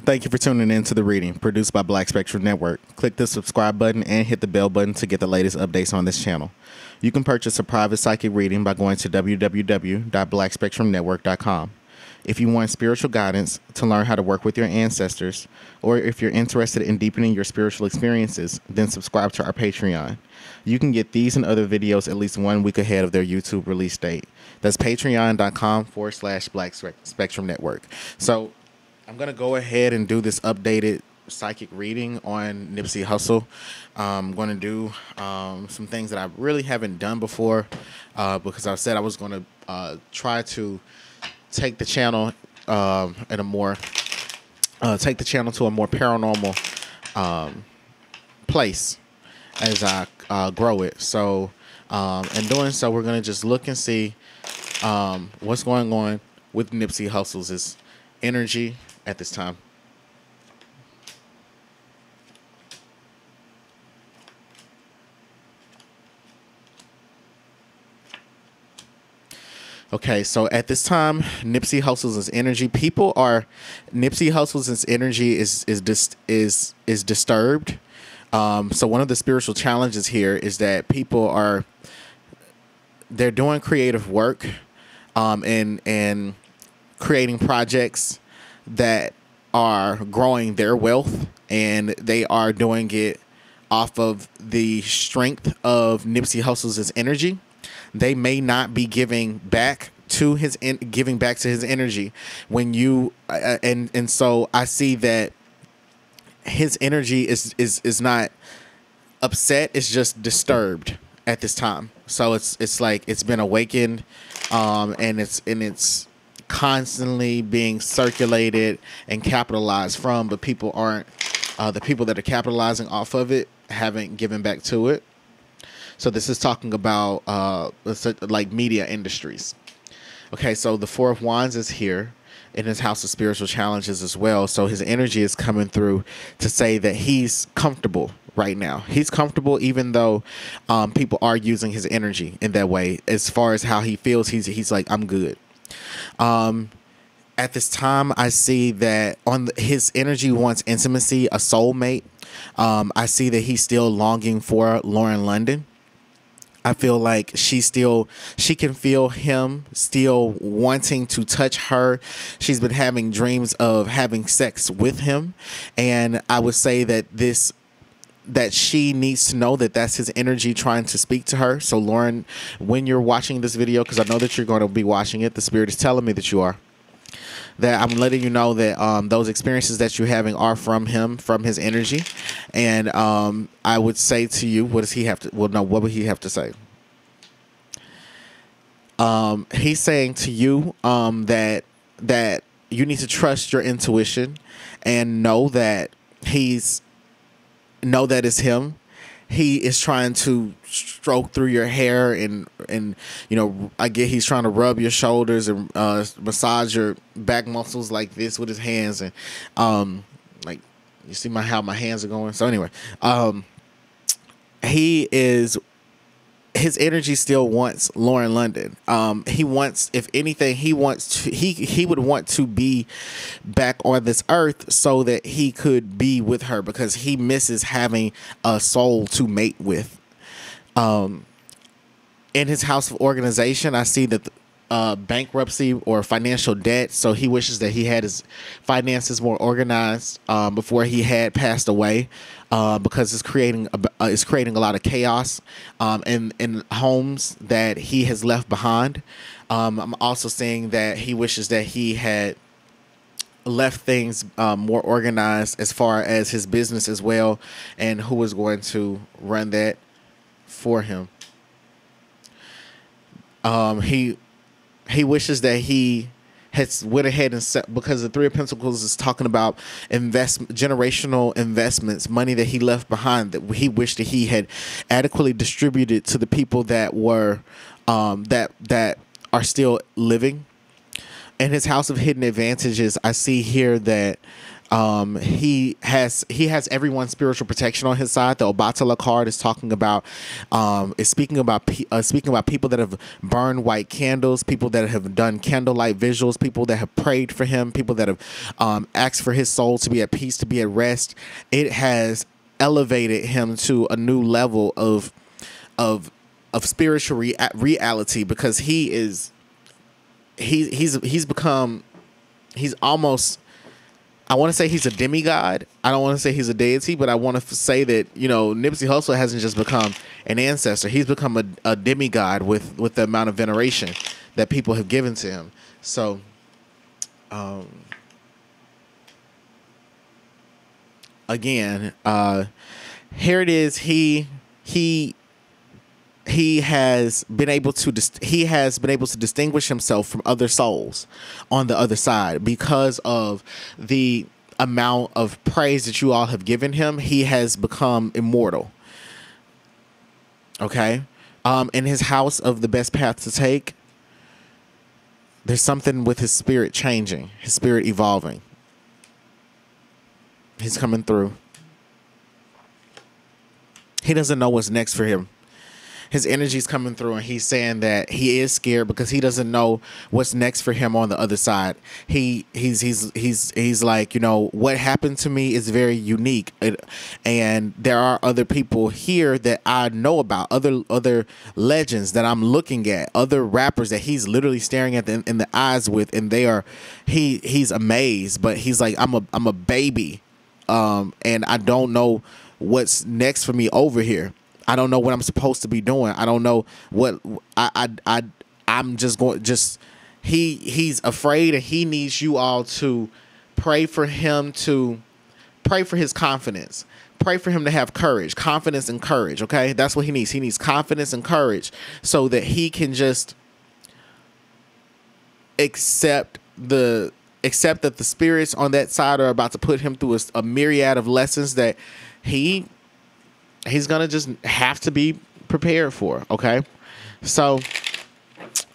Thank you for tuning in to the reading produced by Black Spectrum Network. Click the subscribe button and hit the bell button to get the latest updates on this channel. You can purchase a private psychic reading by going to www.blackspectrumnetwork.com. If you want spiritual guidance to learn how to work with your ancestors, or if you're interested in deepening your spiritual experiences, then subscribe to our Patreon. You can get these and other videos at least 1 week ahead of their YouTube release date. That's patreon.com/Black Spectrum Network. So I'm going to go ahead and do this updated psychic reading on Nipsey Hussle. I'm going to do some things that I really haven't done before because I said I was going to try to take the channel at a more take the channel to a more paranormal place as I grow it. So in doing so, we're going to just look and see what's going on with Nipsey Hussle's energy at this time. Okay, so at this time, Nipsey Hussle's energy, Nipsey Hussle's energy is disturbed. So one of the spiritual challenges here is that people they're doing creative work, and creating projects that are growing their wealth, and they are doing it off of the strength of Nipsey Hussle's energy. They may not be giving back to his energy when you and so I see that his energy is not upset, it's just disturbed at this time. So it's like it's been awakened, and it's constantly being circulated and capitalized from, but people aren't the people that are capitalizing off of it haven't given back to it. So this is talking about like media industries. Okay, so the Four of Wands is here in his house of spiritual challenges as well. So his energy is coming through to say that he's comfortable right now. He's comfortable even though people are using his energy in that way. As far as how he feels, he's like, I'm good. At this time, I see that his energy wants intimacy, a soulmate. I see that he's still longing for Lauren London. I feel like she can feel him still wanting to touch her. She's been having dreams of having sex with him. And I would say that she needs to know that that's his energy trying to speak to her. So Lauren, when you're watching this video, because I know that you're going to be watching it, the spirit is telling me that you are, that I'm letting you know that those experiences that you're having are from him, from his energy. And I would say to you, what does he have to, well, no, what would he have to say? He's saying to you that you need to trust your intuition and know that it's him. He is trying to stroke through your hair and you know, I get he's trying to rub your shoulders and massage your back muscles like this with his hands, and like you see how my hands are going. So anyway, his energy still wants Lauren London. He wants, if anything, he would want to be back on this earth so that he could be with her, because he misses having a soul to mate with. In his house of organization, I see that bankruptcy or financial debt. So he wishes that he had his finances more organized before he had passed away, because it's creating a lot of chaos in homes that he has left behind. I'm also seeing that he wishes that he had left things more organized as far as his business as well, and who was going to run that for him. He wishes that he has went ahead and set, because the Three of Pentacles is talking about generational investments, money that he left behind, that he wished that he had adequately distributed to the people that were that are still living. In his house of hidden advantages, I see here that He has everyone's spiritual protection on his side. The Obatala card is talking about speaking about people that have burned white candles, people that have done candlelight visuals, people that have prayed for him, people that have asked for his soul to be at peace, to be at rest. It has elevated him to a new level of spiritual reality, because he's almost, I want to say he's a demigod. I don't want to say he's a deity, but I want to say that, Nipsey Hussle hasn't just become an ancestor. He's become a demigod with the amount of veneration that people have given to him. So, again, here it is. He has been able to distinguish himself from other souls on the other side because of the amount of praise that you all have given him. He has become immortal. Okay. In his house of the best path to take, there's something with his spirit changing, his spirit evolving. He's coming through. He doesn't know what's next for him. His energy's coming through, and he's saying that he is scared because he doesn't know what's next for him on the other side. He's like, what happened to me is very unique, and there are other people here that I know about, other legends that I'm looking at, other rappers that he's literally staring at in the eyes with, and he's amazed, but he's like, I'm a baby, and I don't know what's next for me over here. I don't know what I'm supposed to be doing. I don't know what I'm just going. He's afraid, and he needs you all to pray for him, to pray for his confidence. Pray for him to have courage, confidence and courage. Okay, that's what he needs. He needs confidence and courage so that he can just accept that the spirits on that side are about to put him through a myriad of lessons that he's gonna just have to be prepared for. Okay, so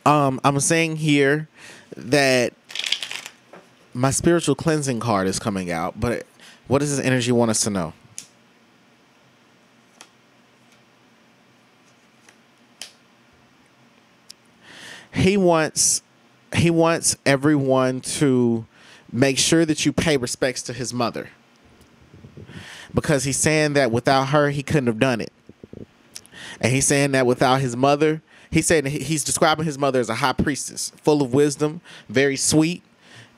I'm saying here that my spiritual cleansing card is coming out, but what does this energy want us to know? He wants everyone to make sure that you pay respects to his mother, because he's saying that without her, he couldn't have done it. And he's saying that without his mother, he's describing his mother as a high priestess, full of wisdom, very sweet,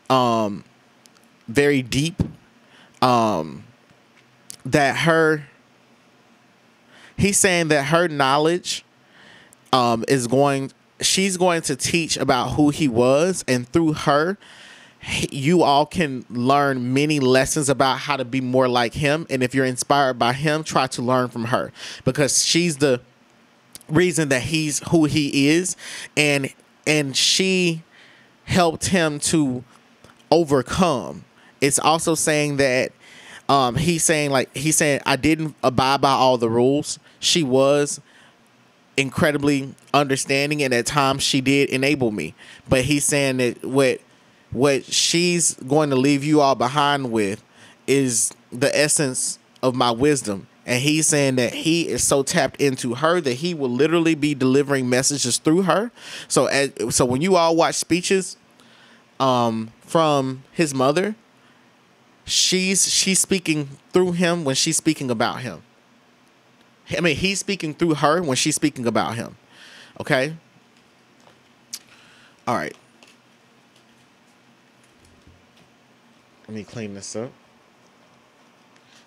very deep. He's saying that her knowledge she's going to teach about who he was, and through her, you all can learn many lessons about how to be more like him. And if you're inspired by him, try to learn from her, because she's the reason that he's who he is, and she helped him to overcome. It's also saying that he's saying I didn't abide by all the rules. She was incredibly understanding, and at times she did enable me, but he's saying that what she's going to leave you all behind with is the essence of my wisdom. And he's saying that he is so tapped into her that he will literally be delivering messages through her. So when you all watch speeches from his mother, she's speaking through him when she's speaking about him. I mean, he's speaking through her when she's speaking about him. Okay? All right. Let me clean this up.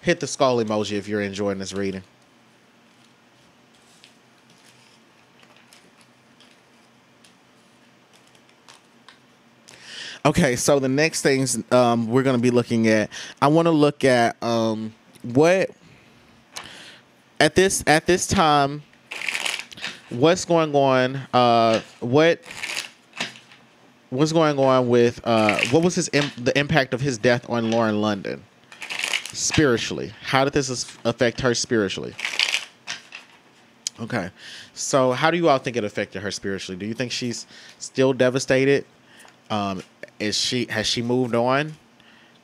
Hit the skull emoji if you're enjoying this reading. Okay, so the next things we're going to be looking at, I want to look at what at this time, what's going on? What's going on with what was the impact of his death on Lauren London spiritually? How did this affect her spiritually? Okay, so how do you all think it affected her spiritually? Do you think she's still devastated? Has she moved on?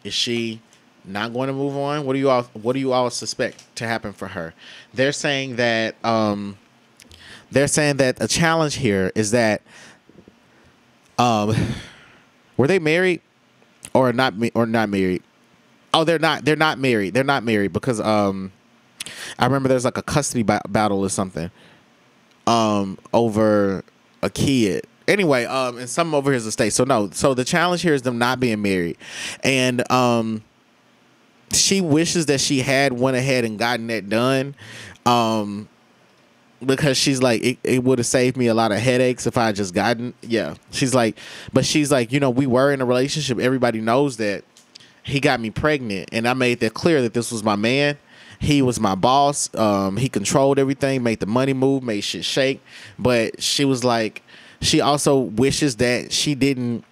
Is she not going to move on? What do you all suspect to happen for her? They're saying that a challenge here is that um were they married or not married? Oh, they're not married. They're not married because I remember there's like a custody battle or something over a kid. Anyway, and some over his estate. So no, so the challenge here is them not being married, and she wishes that she had went ahead and gotten that done, because she's like it would have saved me a lot of headaches if I had just gotten. Yeah, she's like, but she's like, we were in a relationship. Everybody knows that he got me pregnant, and I made that clear that this was my man. He was my boss. He controlled everything, made the money move, made shit shake. But she was like, she also wishes that she didn't.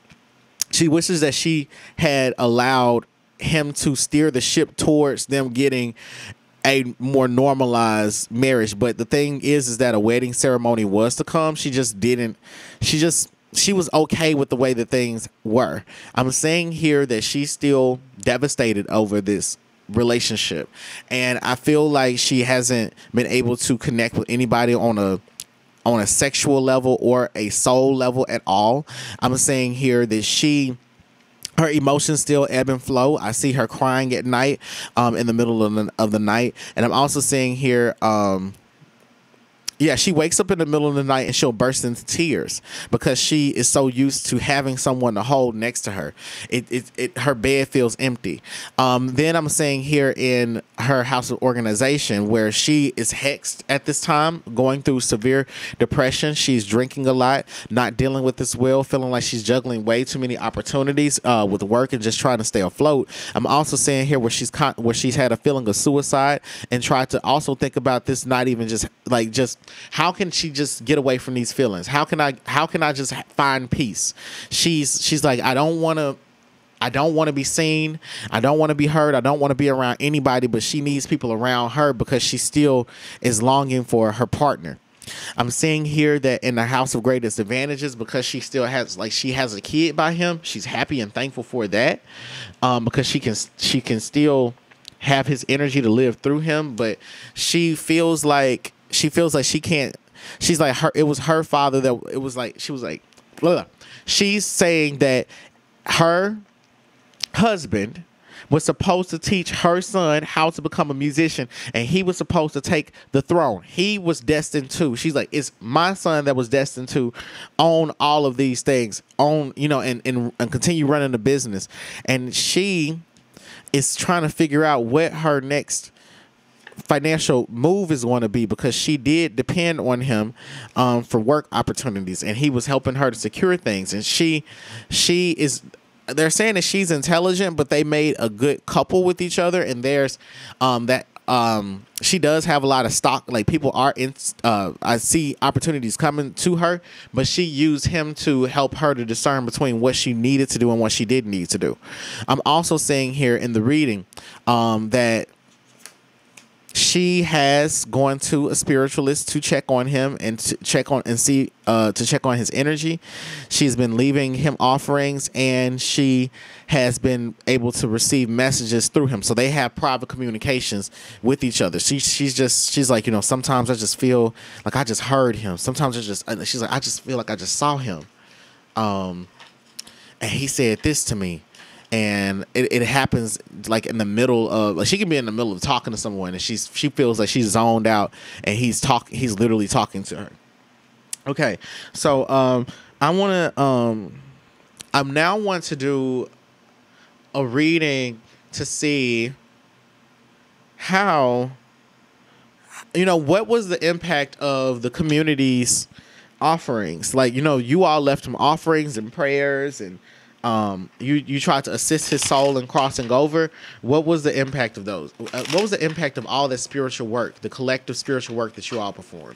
She wishes that she had allowed him to steer the ship towards them getting a more normalized marriage. But the thing is that a wedding ceremony was to come. She just didn't. She was okay with the way that things were. I'm saying here that she's still devastated over this relationship, and I feel like she hasn't been able to connect with anybody on a sexual level or a soul level at all. I'm saying here that her emotions still ebb and flow. I see her crying at night, in the middle of the night, and I'm also seeing here, yeah, she wakes up in the middle of the night and she'll burst into tears because she is so used to having someone to hold next to her. Her bed feels empty. Then I'm saying here in her house of organization where she is hexed at this time, going through severe depression. She's drinking a lot, not dealing with this well, feeling like she's juggling way too many opportunities with work and just trying to stay afloat. I'm also saying here where she's had a feeling of suicide and tried to also think about this, not even just how can she just get away from these feelings? How can I just find peace? She's like, I don't want to be seen. I don't want to be heard. I don't want to be around anybody, but she needs people around her because she still is longing for her partner. I'm seeing here that in the house of greatest advantages, because she still has she has a kid by him. She's happy and thankful for that, because she can still have his energy to live through him, but she feels like she can't. She's like, it was her father that it was like, she was like, ugh. She's saying that her husband was supposed to teach her son how to become a musician, and he was supposed to take the throne. He was destined to. She's like, it's my son that was destined to own all of these things, and continue running the business. And she is trying to figure out what her next financial move is going to be, because she did depend on him for work opportunities, and he was helping her to secure things. And she is, they're saying that she's intelligent, but they made a good couple with each other. And there's she does have a lot of stock. Like, people are in, I see opportunities coming to her, but she used him to help her to discern between what she needed to do and what she didn't need to do. I'm also saying here in the reading that she has gone to a spiritualist to check on him and to check on his energy. She's been leaving him offerings, and she has been able to receive messages through him. So they have private communications with each other. She's like, sometimes I just feel like I just heard him. Sometimes she's like, I just feel like I just saw him. And he said this to me. And it happens like in the middle of, like, she can be in the middle of talking to someone, and she feels like she's zoned out, and he's literally talking to her. Okay, so I now want to do a reading to see how, what was the impact of the community's offerings. Like, you all left him offerings and prayers, and you tried to assist his soul in crossing over. What was the impact of those? What was the impact of all that spiritual work, the collective spiritual work that you all performed?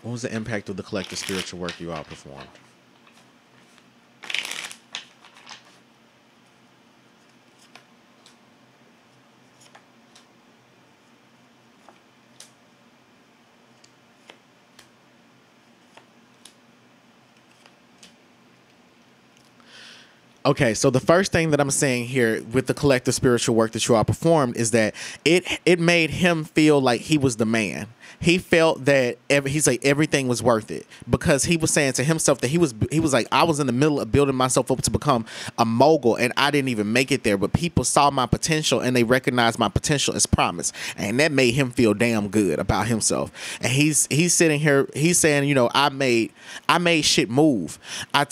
What was the impact of the collective spiritual work you all performed? Okay, so the first thing that I'm saying here with the collective spiritual work that you all performed is that it made him feel like he was the man. He felt that he's like everything was worth it, because he was saying to himself that he was like, I was in the middle of building myself up to become a mogul and I didn't even make it there, but people saw my potential and they recognized my potential as promise, and that made him feel damn good about himself. And he's sitting here, he's saying, you know, I made shit move.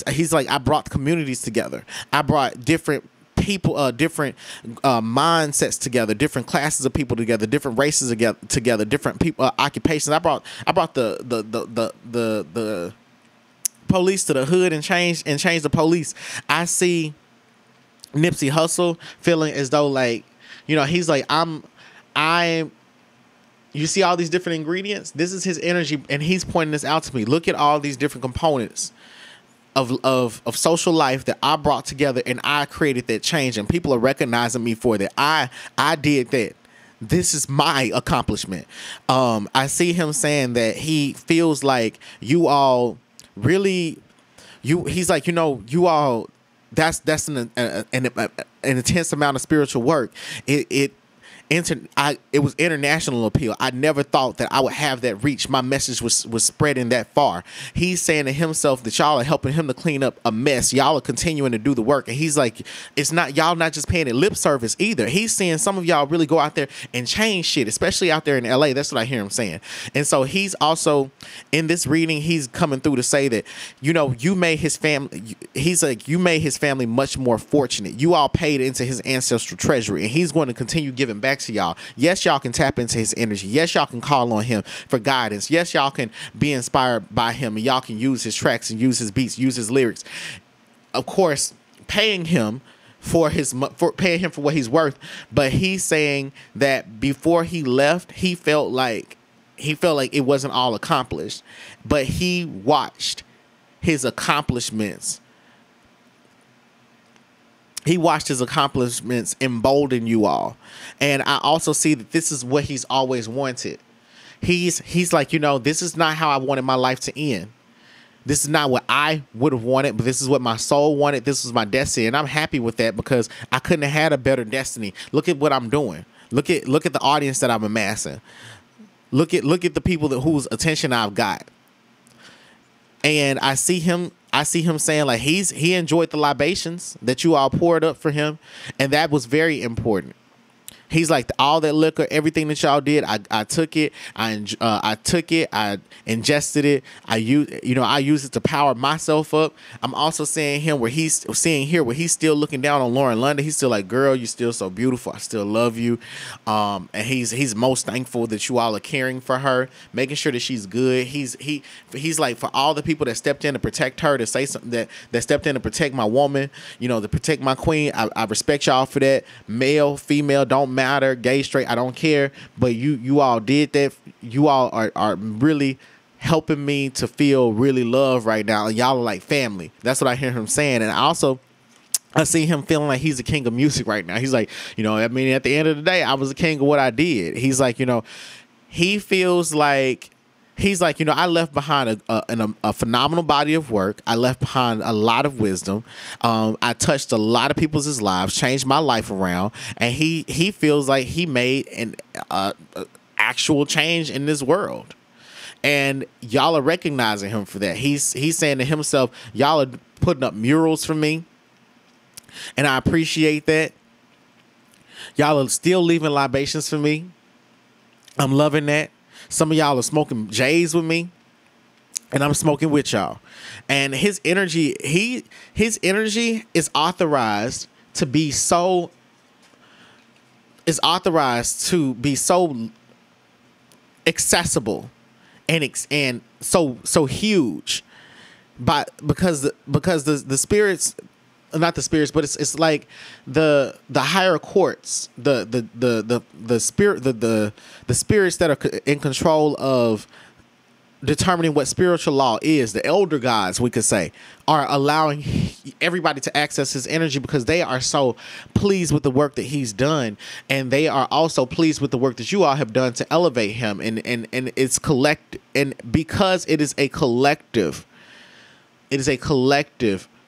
He's like, I brought communities together. I brought different people, different mindsets together, different classes of people together, different races together, different people, occupations. I brought the police to the hood and changed the police. I see Nipsey Hussle feeling as though, like, you know, he's like, you see all these different ingredients. This is his energy, and he's pointing this out to me. Look at all these different components of social life that I brought together, and I created that change, and people are recognizing me for that. I did that. This is my accomplishment. I see him saying that he feels like you all really, he's like, you know, you all, that's an intense amount of spiritual work. It was international appeal. I never thought that I would have that reach. My message was spreading that far. He's saying to himself that y'all are helping him to clean up a mess. Y'all are continuing to do the work. And he's like, it's not, y'all not just paying it lip service either. He's seeing some of y'all really go out there and change shit, especially out there in LA. That's what I hear him saying. And so he's also, in this reading, he's coming through to say that, you know, you made his family, he's like, you made his family much more fortunate. You all paid into his ancestral treasury, and he's going to continue giving back to y'all. Yes, y'all can tap into his energy. Yes, y'all can call on him for guidance. Yes, y'all can be inspired by him, and y'all can use his tracks and use his beats, use his lyrics. Of course, paying him for what he's worth. But he's saying that before he left, he felt like it wasn't all accomplished, but he watched his accomplishments. He watched his accomplishments embolden you all. And I also see that this is what he's always wanted. He's like, you know, this is not how I wanted my life to end. This is not what I would have wanted, but this is what my soul wanted. This was my destiny. And I'm happy with that, because I couldn't have had a better destiny. Look at what I'm doing. Look at the audience that I'm amassing. Look at the people whose attention I've got. And I see him saying, like, he enjoyed the libations that you all poured up for him, and that was very important. He's like, all that liquor, everything that y'all did, I took it. I took it. I ingested it. I used it to power myself up. I'm also seeing where he's still looking down on Lauren London. He's still like, girl, you're still so beautiful. I still love you. And he's most thankful that you all are caring for her, making sure that she's good. He's like, for all the people that stepped in to protect her, to say something that stepped in to protect my woman, you know, to protect my queen. I respect y'all for that. Male, female, don't matter, gay, straight, I don't care, but you all did that. You all are really helping me to feel really loved right now. Y'all are like family. That's what I hear him saying. And I see him feeling like he's the king of music right now. He's like, you know, I mean, at the end of the day, I was the king of what I did. He's like, you know, he feels like, he's like, you know, I left behind a phenomenal body of work. I left behind a lot of wisdom. I touched a lot of people's lives, changed my life around, and he feels like he made an actual change in this world. And y'all are recognizing him for that. He's saying to himself, y'all are putting up murals for me, and I appreciate that. Y'all are still leaving libations for me. I'm loving that. Some of y'all are smoking J's with me, and I'm smoking with y'all. And his energy, his energy is authorized to be so accessible and so huge, because the spirits, not the spirits, but it's like the higher courts, the spirits that are in control of determining what spiritual law is, the elder gods, we could say, are allowing everybody to access his energy, because they are so pleased with the work that he's done, and they are also pleased with the work that you all have done to elevate him, and it's collect, and because it is a collective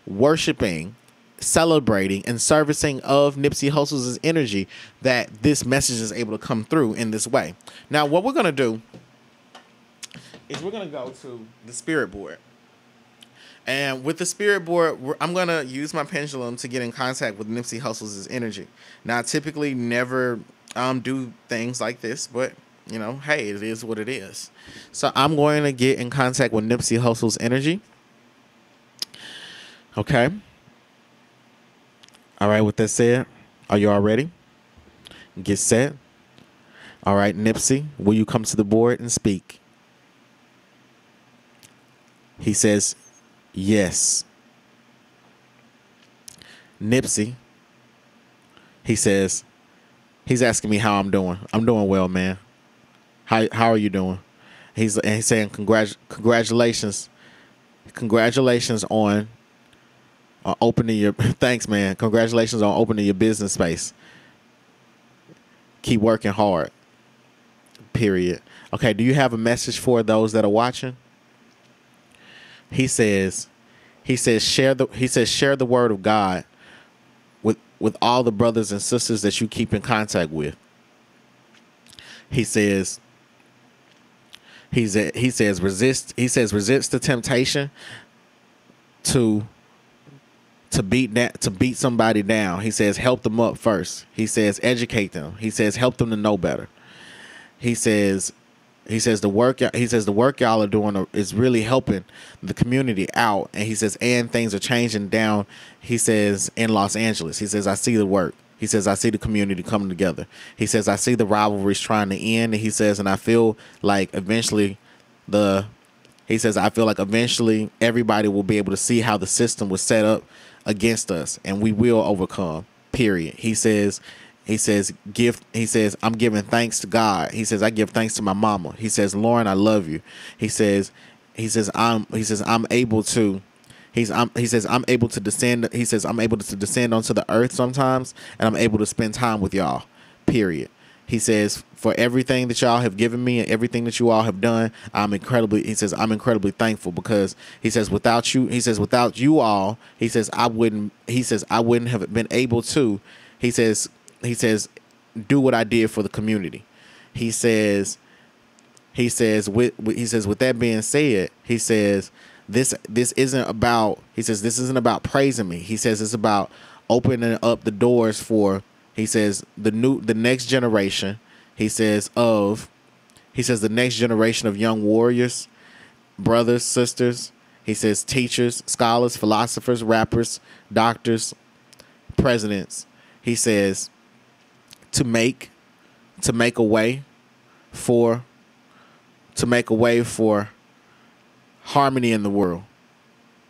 worshiping celebrating and servicing of Nipsey Hussle's energy that this message is able to come through in this way. Now, what we're going to do is we're going to go to the spirit board. And with the spirit board, I'm going to use my pendulum to get in contact with Nipsey Hussle's energy. Now, I typically never do things like this, but, you know, hey, it is what it is. So I'm going to get in contact with Nipsey Hussle's energy. Okay. All right, with that said, are you all ready? Get set. All right, Nipsey, will you come to the board and speak? He says, yes. Nipsey, he says, he's asking me how I'm doing. I'm doing well, man. How are you doing? He's saying congratulations on opening your thanks, man. Congratulations on opening your business space. Keep working hard. Period. Okay, do you have a message for those that are watching? He says share the word of God with all the brothers and sisters that you keep in contact with. He says resist the temptation to beat somebody down. He says help them up first. He says educate them. He says help them to know better. He says the work y'all are doing is really helping the community out. And he says, and things are changing down. He says in Los Angeles. He says, I see the work. He says, I see the community coming together. He says, I see the rivalries trying to end. And he says, and I feel like eventually everybody will be able to see how the system was set up against us, and we will overcome. Period. He says, I'm giving thanks to God. He says, I give thanks to my mama. He says, Lauren, I love you. He says, I'm able to descend. He says, I'm able to descend onto the earth sometimes, and I'm able to spend time with y'all. Period. He says, for everything that y'all have given me and everything that you all have done, I'm incredibly thankful, because he says, without you all, I wouldn't have been able to, he says, do what I did for the community. He says, with that being said, he says, this isn't about praising me. He says, it's about opening up the doors for, he says, the next generation. He says the next generation of young warriors, brothers, sisters. He says teachers, scholars, philosophers, rappers, doctors, presidents. He says to make a way for harmony in the world.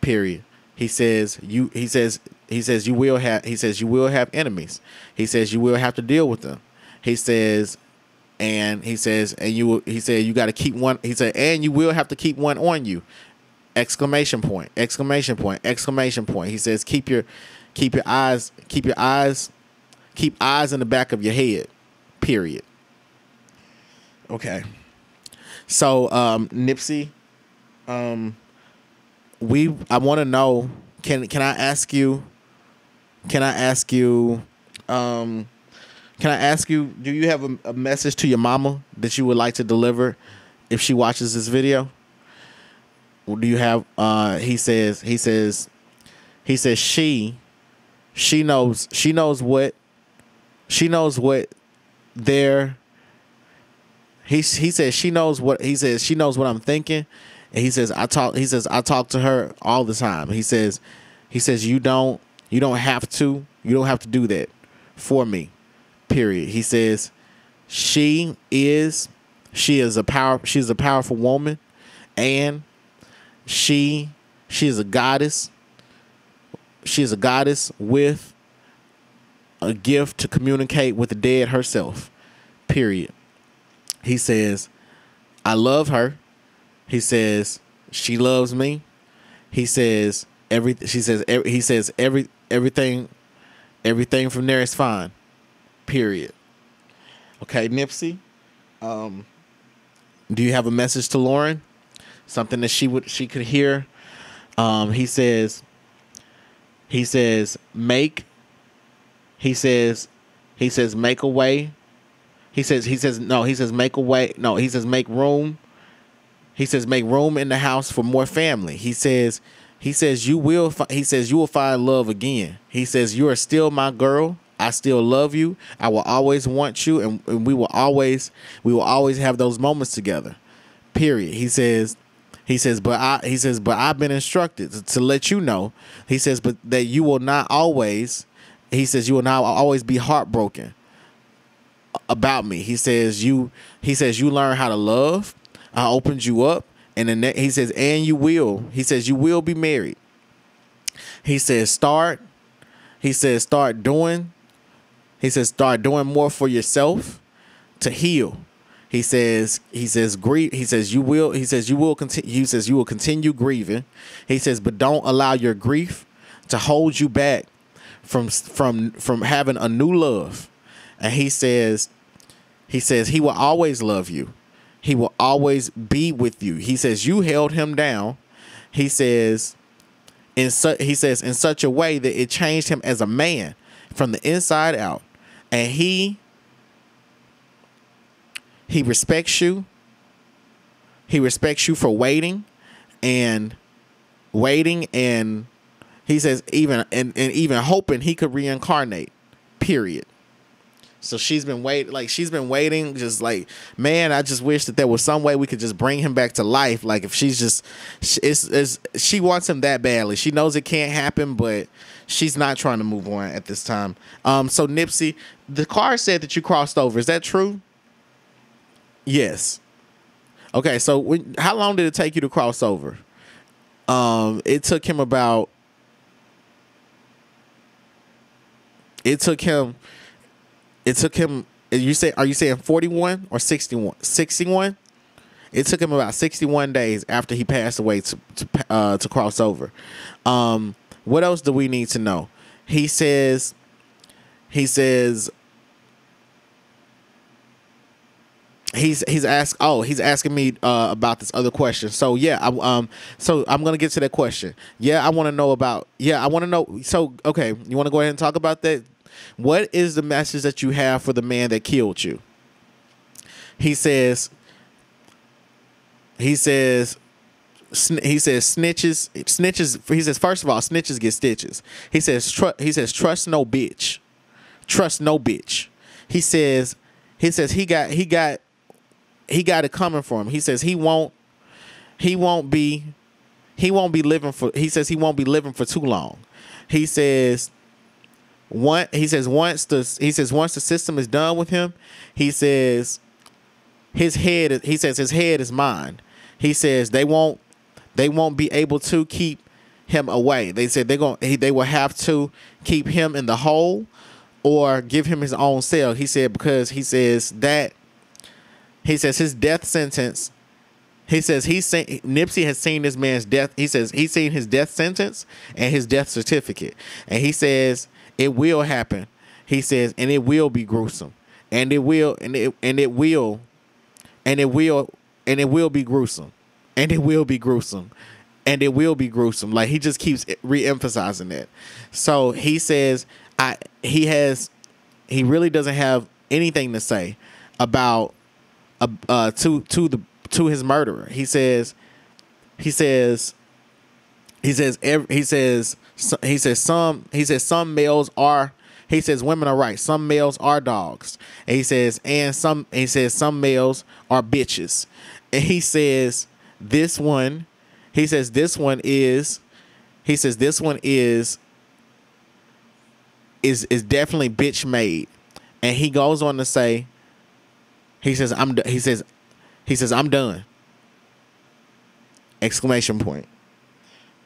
Period. He says you will have enemies. He says you will have to deal with them. He said you got to keep one. He said, and you will have to keep one on you. Exclamation point. He says keep eyes in the back of your head. Period. Okay. So Nipsey, I want to know, can I ask you, do you have a message to your mama that you would like to deliver if she watches this video? Do you have, he says she knows what I'm thinking. And he says I talk to her all the time. He says you don't have to do that for me. Period. He says she's a powerful woman, and she is a goddess. She is a goddess with a gift to communicate with the dead herself. Period. He says I love her. He says she loves me. He says everything from there is fine. Period. Okay, Nipsey. Do you have a message to Lauren? Something that she could hear? He says He says make. He says make a way. He says no. He says make a way. No, he says make room. He says make room in the house for more family. He says you will. He says you will find love again. He says you are still my girl. I still love you. I will always want you, and we will always have those moments together. Period. He says, but I've been instructed to let you know. He says, but that you will not always. He says you will not always be heartbroken about me. He says you learn how to love. I opened you up, and then he says, and you will. He says you will be married. He says start doing. He says start doing more for yourself to heal. He says grieve. He says you will continue grieving. He says, but don't allow your grief to hold you back from having a new love. And he says he will always love you. He will always be with you. He says you held him down. He says in such a way that it changed him as a man from the inside out. And he respects you. He respects you for waiting. And he says even hoping he could reincarnate. Period. So she's been waiting, just like, man, I just wish that there was some way we could just bring him back to life. Like, if she's just, she wants him that badly. She knows it can't happen, but she's not trying to move on at this time. So Nipsey, the card said that you crossed over. Is that true? Yes. Okay, so how long did it take you to cross over? It took him about. Are you saying 41 or 61? 61? It took him about 61 days after he passed away to cross over. What else do we need to know? He's asking me about this other question. So yeah, so I'm gonna get to that question. I want to know. So okay, you want to go ahead and talk about that? What is the message that you have for the man that killed you? He says snitches. He says, first of all, snitches get stitches. He says trust no bitch. Trust no bitch. He says he got it coming for him. He says he won't be living for too long. He says once the system is done with him, he says his head is mine. He says they won't be able to keep him away. They said they will have to keep him in the hole or give him his own cell. He said because his death sentence. He says Nipsey has seen this man's death. He says he's seen his death sentence and his death certificate, and he says it will happen. He says, and it will be gruesome, and it will be gruesome, and it will be gruesome. Like, he just keeps re-emphasizing that. So he says he really doesn't have anything to say about to his murderer. He says some males are. He says women are right. Some males are dogs. And he says some males are bitches. And he says this one is definitely bitch made. And he goes on to say, he says I'm done. Exclamation point.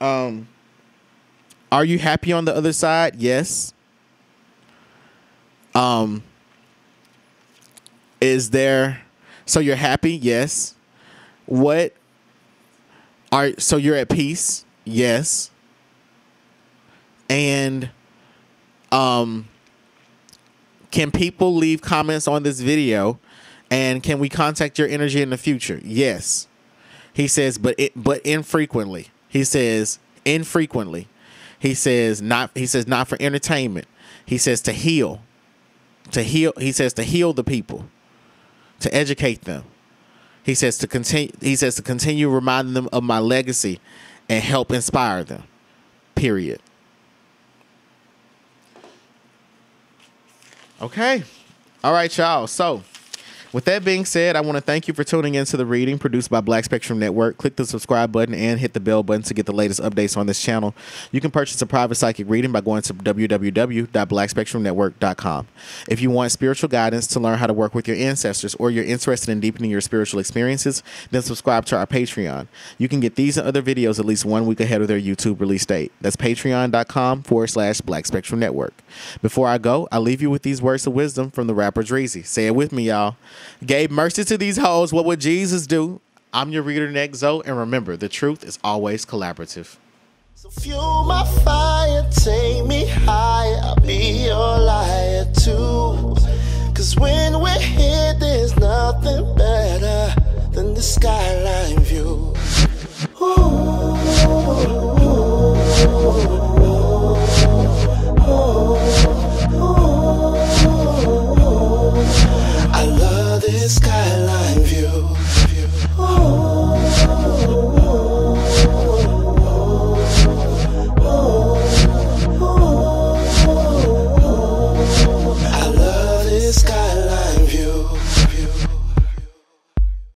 Are you happy on the other side? Yes. Is there, so you're happy? Yes. So you're at peace? Yes. And can people leave comments on this video, and can we contact your energy in the future? Yes. He says, but infrequently. He says infrequently. He says not for entertainment. He says to heal. He says to heal the people, to educate them. He says to continue reminding them of my legacy and help inspire them. Period. Okay. All right, y'all. So, with that being said, I want to thank you for tuning into the reading produced by Black Spectrum Network. Click the subscribe button and hit the bell button to get the latest updates on this channel. You can purchase a private psychic reading by going to www.blackspectrumnetwork.com. If you want spiritual guidance to learn how to work with your ancestors, or you're interested in deepening your spiritual experiences, then subscribe to our Patreon. You can get these and other videos at least 1 week ahead of their YouTube release date. That's patreon.com/Black Spectrum Network. Before I go, I'll leave you with these words of wisdom from the rapper Dreezy. Say it with me, y'all. Gave mercy to these hoes. What would Jesus do? I'm your reader, Nexo, and remember, the truth is always collaborative. So fuel my fire, take me higher, I'll be your liar too. Cause when we're here, there's nothing better than the skyline.